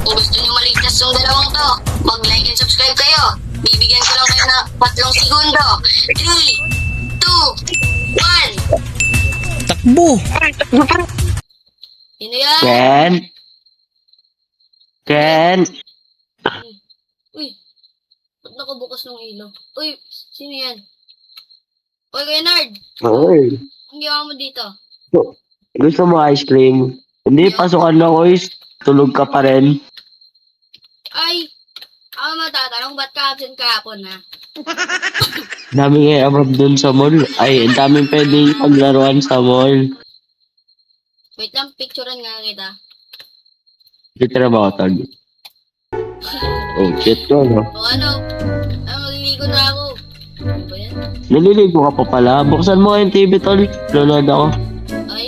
Kung gusto nyo maligtas yung dalawang to, mag-like and subscribe kayo. Bibigyan ko lang kayo na 3 segundo. 3, 2, 1. Takbo! Sino yan? Ken? Ken? Uy, ba't nakabukas ng ilaw? Uy, sino yan? Uy, Kuya Nard, Oy. ang gawa mo dito? Gusto mo ice cream? Hindi, pasukan na ko is. Tulog ka pa rin. Ay, ako matatanong, ba't ka absent kahapon, ha? Dami nga abroad dun sa mall. Ay, ang daming pwedeng paglaruan sa mall. Wait lang, picturean nga kita. Dito na ba ako, Tag? Oh, shit ko, no? O ano? Ah, maliligo na ako. Ano ba yan? Naliligo ka pa pala. Buksan mo yung TV, tol. Lolood ako. Ay,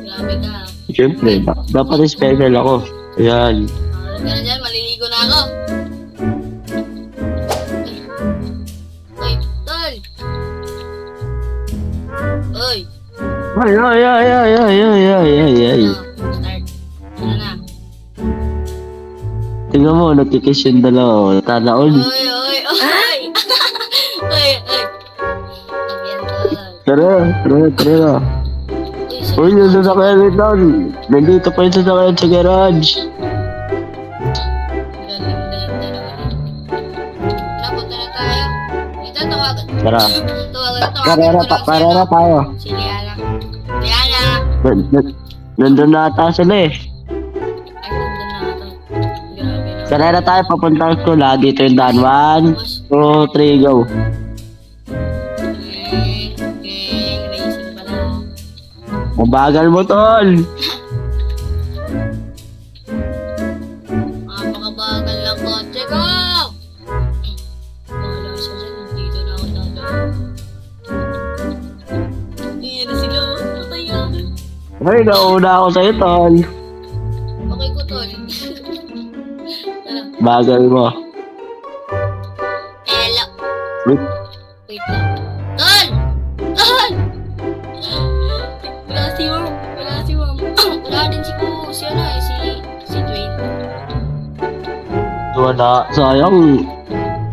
grabe ka, ha? Siyempre, dapat special ako. Ayan. Harap ka na dyan, maliligo na ako. Uy, tol! Uy! Ay, ay, ay, ay, ay, ay, ay, ay, ay. Start. Ano na? Tingnan mo, nagkikiss yung dalawa. Tanaon. Uy, uy, uy! Uy, uy! Ang yan, tol. Tara, tara, tara. Uy, Uy, yung sasakyan rin doon. Nandito pa yung sasakyan sa garage. ganda naman. Napunta na tayo. Ito, tawagan. Tara. Tawagan ko Para lang na tayo. si Liana. Liana! Nandun na ata sila eh. Ay, nandun na ito. Grabe na. Tara na tayo, papunta sa school ha. Dito yung daan. 1, 2, 3, go. Racing pala. Mabagal mo, tol. Napakabagal ng kotse ko! Wala siya dyan. Dito na ako dadaan. Hindi na sila. Patay ako. Ay, nauna ako sa'yo, tol. Okay ko, tol. Tara. Bagal mo. Hello. Wait, Wait lang. Tol! Tol! Wala si Mom. Wala si Mom. Wala din si ano eh, si Dwayne. wala. Sayang.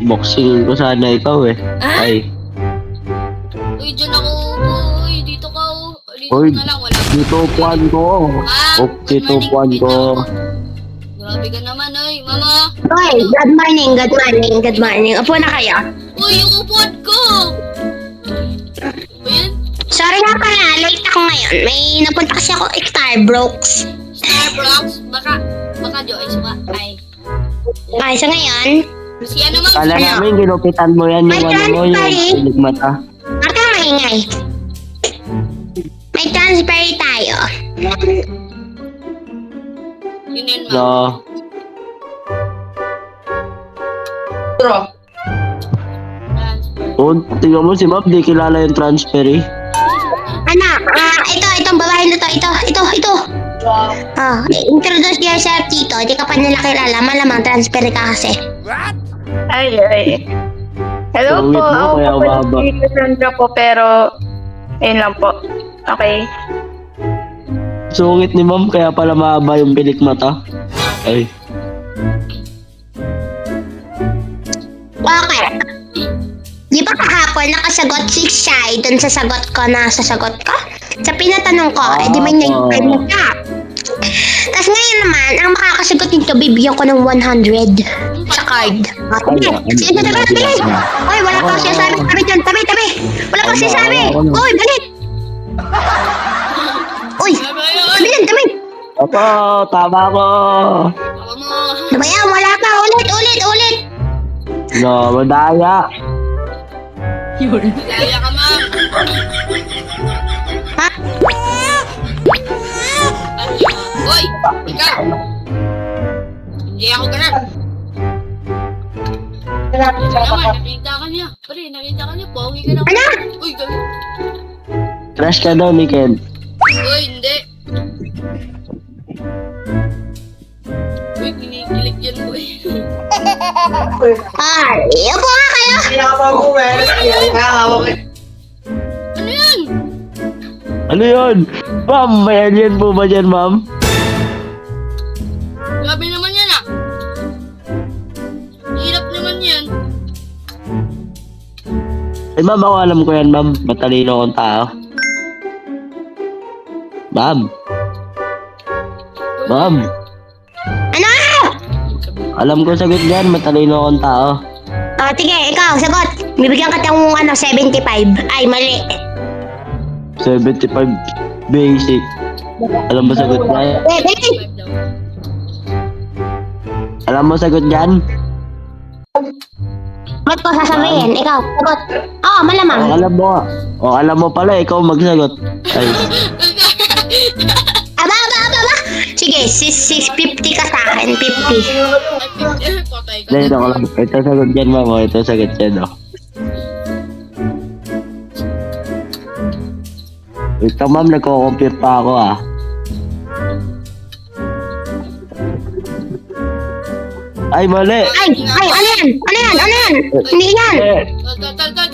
Boxing ko sana ikaw eh. Ay. Uy, dyan ako. Uy, dito ka. Dito Uy, ka na lang. Wala. dito puan ko. Okay, good morning. tupuan Wait ko. lang ako. Grabe ka naman, oy. Mama. Hoy, good morning, good morning, good morning. Upo na kayo. Uy, yung upuan ko. Ba yan? Sorry nga pala, late ako ngayon. May napunta kasi ako Starbucks. Starbucks. Baka Joyce ba? Ay. Okay, so ngayon, Si ano mang? Kala namin ginupitan mo yan May yung ano mo, transparent. yung pilig mata. huwag kang maingay. May transfer tayo. Yun yun, So, Transfer. tingnan mo si Map, di kilala yung transfer eh. Anak, itong babae na to, ito. Introduce yourself dito. Hindi ka pa nila kilala. Malamang transfer ka kasi. Ay. Hello Sungit po, mo, ako kaya po baba. si Cassandra po, pero ayun lang po. Okay. Sungit ni Ma'am, kaya pala mahaba yung pilik mata. Ay. Okay. Di ba kahapon nakasagot si Shai dun sa sagot ko na sasagot ko? Sa pinatanong ko, di man niya yung time ka. Tapos ngayon naman, ang makakasagot nito, bibigyan ko ng 100 sa card. Sige, tabi. Uy, wala pa siya sabi. Tabi dyan, tabi. Wala pa siya sabi. Uy, balik. Uy, tabi dyan, tabi. Opo, tama ko. Ako mo. Ano ba yan? Wala pa. Ulit. No, madaya. Kaya ka, ma'am. Ha? Hoy! Ikaw! Hindi ako ganun. Naman, nakita ka niya. Pare, nakita ka niya. Pogi ka na. Ano? Uy, gabi. Crush ka daw ni Ken. Uy, hindi. Uy, kinikilig yan, boy. Ay, upo nga kayo. Ano yan? Ano yun? Ma'am, may alien po ba dyan, ma'am? Grabe naman yan, Eh, ma'am, ako alam ko yan, ma'am. Matalino akong tao. Ma'am. Ma'am. Ano? Alam ko sagot yan. Matalino akong tao. O, sige, ikaw, sagot. Bibigyan ka ng 75. Ay, mali. 75 basic. Alam mo sagot yan? Bebe! 5 daw. Alam mo sagot yan? Ba't ko sasabihin? Ikaw, sagot. Oo, malamang. O, alam mo. O, alam mo pala. Ikaw magsagot. Ay. Aba. Sige, 650 ka sa akin, 50. Ay, patay ka. Dahil ako lang. Ito sagot yan, ma'am. O, ito sagot yan, o. Ito, ma'am. Nagko-compute pa ako, ah. Ay, mali. Ay, ano yan? Hindi yan. Eh,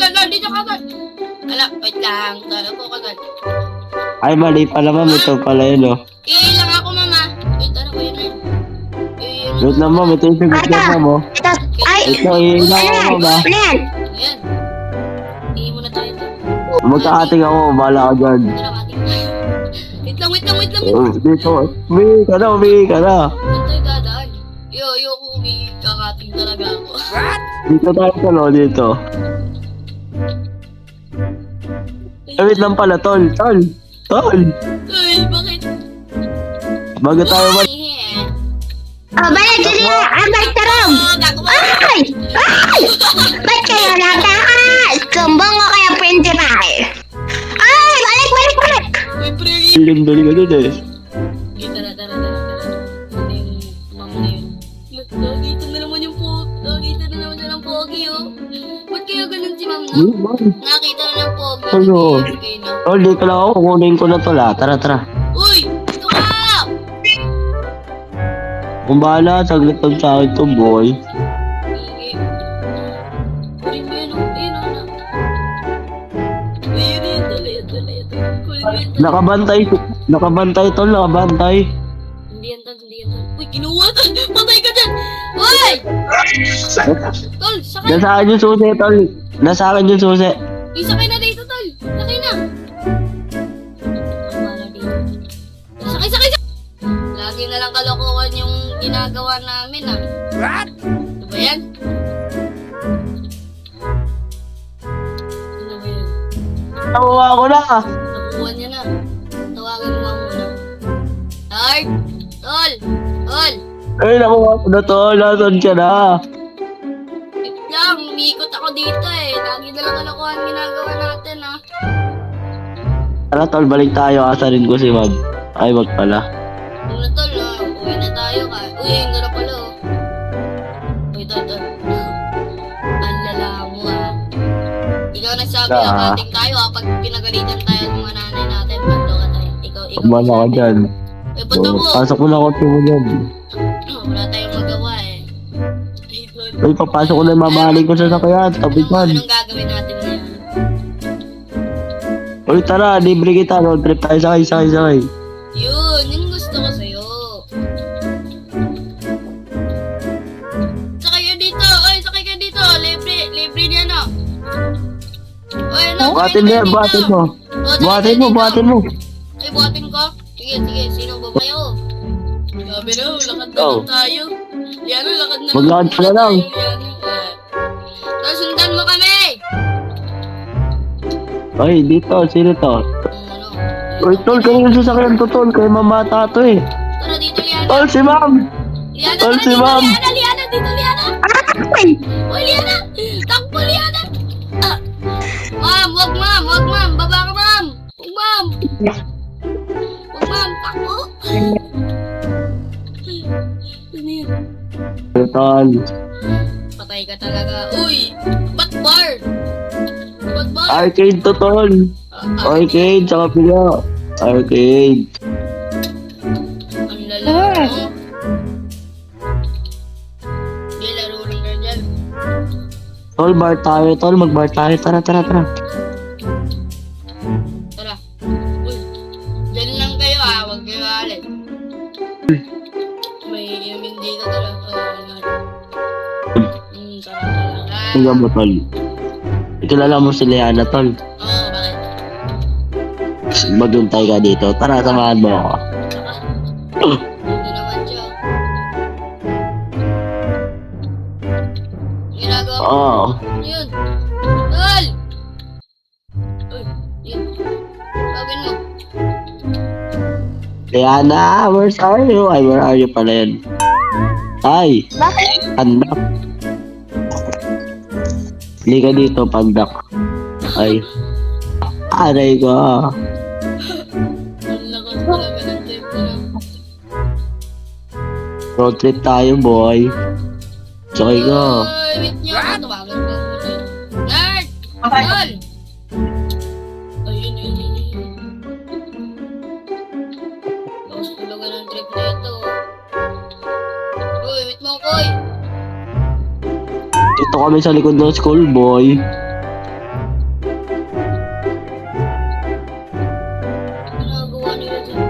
Tol, dito ka, tol. Ala, wait lang. Tol, ako kagad. ay, mali pala, ma'am. Ito pala yun, o. Iilang ako, mama. Wait, ano ko yun na yun? Wait lang, ma'am. Ito yung sagot yan, ma'am, o. Ito, ay, Ito, iilang ano ako, yan? ma'am, ah. Ano yan? Ayan. Tingin muna tayo to. Magkakating ako. Bahala ka dyan. Tara, kating. Wait lang. Dito. Umihi ka na. Antay dadaan. Yo, kung kakating talaga ako. Dito tayo sa lo, dito. Eh, wait lang pala, tol. Ay, bakit? Bago tayo man. Oh, balik, dali. Balik, tarong. Ay! Ba't kayo natakas? Kumbong ko kaya principal. Ay, balik. Uy, pre. Galing ka dun, eh. Sige, tara. Ano yung mama na yun? Nakita na naman yung nakita na naman siya ng pogi, oh. Ba't kayo ganun si ma'am, no? Nakita na ng pogi. Ano? Sige, no? Tol, dito lang ako. Kukunin ko na to, la. Tara. Uy! Ito ka! Kung bahala, saglit lang sa akin to, boy. Sige. Kunin mo yun, oh. Ayun, oh, na. Ayun, tuloy. Kunin mo yun, tol. Nakabantay, tol. Hindi yan, tol. Uy, kinuha, tol. Patay ka dyan! Uy! Tol, sakay! Nasa akin yung susi, tol. Nasa akin yung susi. Uy, sakay na dito, tol. Sakay na. Wala dito. Sakay! Lagi na lang kalokohan yung ginagawa namin, ah. What? Ano ba yan? Ano ba yan? Tawa ko na. Nakuha niya na. Tawagan mo nga muna. Tol! Ay, nakuha ko na, tol. Nasaan ka na? Wait lang, umiikot ako dito eh. Lagi na lang kalokohan ginagawa natin, ah. Tara, tol. Balik tayo. Asarin ko si ma'am. Ay, wag pala. Ano tol, ah? Uwi na tayo ka. Uy, ayun ka na pala, oh. Uy, tol. Ang lala mo, ah. Ikaw nagsabi Ah. na kating tayo, ah. Pag pinagalitan tayo ng mga nanay natin, bando ka tayo. Ikaw Kumana ka nagsabi. dyan. Eh, ba't ako? Pasok mo na ako dyan. Wala tayong magawa, eh. Ay, tol. Ay, papasok ko na yung mamahalin ko sa sakyan. Tabi dyan. Anong gagawin natin ngayon? Uy, tara. Libre kita. Road trip tayo. Sakay. Yun, yung gusto ko sa'yo. Sakay ka dito. Libre niya, no? Oy, ano? Buhatin mo yan. Buhatin mo. Buhatin mo. Ay, buhatin ko? Sige. Sino ba kayo? Sabi na, lakad na Oh. lang tayo. Liano, lakad na Maglakad ka na lang. Liano, Tapos sundan mo kami! Ay, dito. Sino to? Ano? Uy, tol. Kanina sa sakyan to, tol. Kay mamata to, eh. Tara dito, Liana. Tol, si ma'am. Liana, tol, tara si dito, ma'am. Liana. Dito, Liana. Ay! Uy, Liana! Takbo, Liana! Ah. Wag, ma'am. Baba ka, ma'am. Wag, ma'am. Takbo. Ano yun? Tol. Patay ka talaga. Uy! Ba't bar? Arcade to, tol. Arcade, sa kapila. Arcade. Ang lala mo. Hindi, laro lang ka dyan. Tol, bar tayo, tol. Mag-bar tayo. Tara. Tara. Uy, dyan lang kayo, ah. Huwag kayo alit. May inumin dito talaga. Tara. Tingnan mo, tol. kilala mo si Liana, tol. Oo, bakit? Maguntay ka dito. Tara, samahan mo ako. Hindi naman siya. Ginagawa mo. Oo. Ano yun? Tol! Uy, yun. Tawagin mo. Liana, where are you? Ay, where are you pala yun? Ay, Bakit? pandak. Hindi ka dito, pandak. Ay. Aray ko. Ang lakas talaga ng trip ko na. Road trip tayo, boy. Sakay ka. Uy, wait niyo ako. Tawagan ko muna. Guard! Tol! Ayun, yun. Lakas talaga ng trip na ito. Uy, wait mo, Koy! Dito kami sa likod ng school, boy. Ginagawa nila dyan.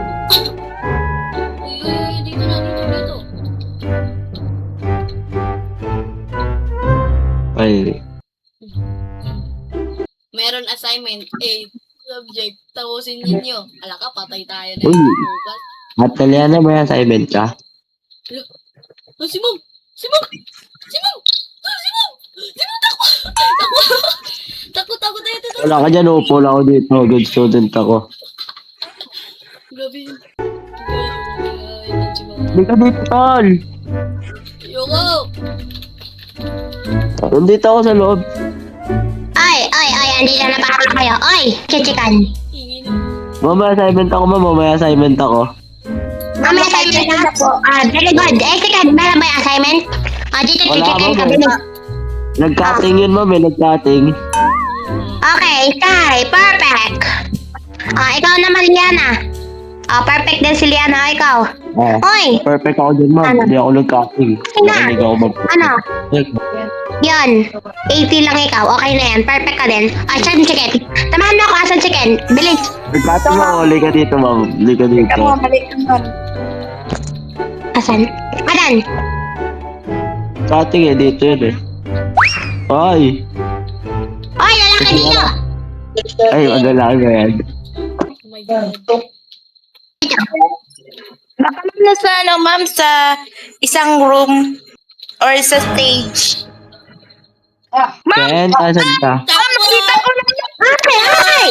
Uy, dito na, dito. Ay. Meron assignment, subject, tapusin ninyo. Ala ka, patay tayo na Uy. bukas. At Liana, may assignment ka? Oh, si Mom! Si Mom! Si Mom! Tol, si Mom! Si Mom, takbo! Takbo tayo, tol! Wala ka dyan, upo lang ako dito. Good student ako. Grabe yun. Ay, si Mom. Hindi ka dito, tol. Ayoko! Nandito ako sa loob. Ay, andito na pa kayo. Oy, chichikan. Ingin na. Mamaya assignment ako, ma'am. Mamaya assignment ako. May assignment ka po. Very good. Chichikan, meron ba yung assignment? Dito Wala, chichikan ka. ma'am. Nag-cutting yun, ma'am. Nag-cutting. Okay, Sky, perfect. Ikaw naman, Liana. Perfect din si Liana, ikaw. Oy, Perfect ako dyan, ma'am. Ano? Hindi ako nag-cutting. Sina? Hindi ako mag- ano? Yon. 80 lang ikaw. Okay na yan. Perfect ka din. Asan chicken? Samahan mo ako. Asan chicken? Bilis. Nag-cutting ako. Huli ka dito, ma'am. Huli ka dito. Asan? Asan? Cutting eh. Dito yun eh. Ay. Oy, lalaki dito. Ay, magalaan na yan. Oh my God. Baka na sa ma'am, sa isang room or sa stage. Ken, asan ka? Takbo! Ay!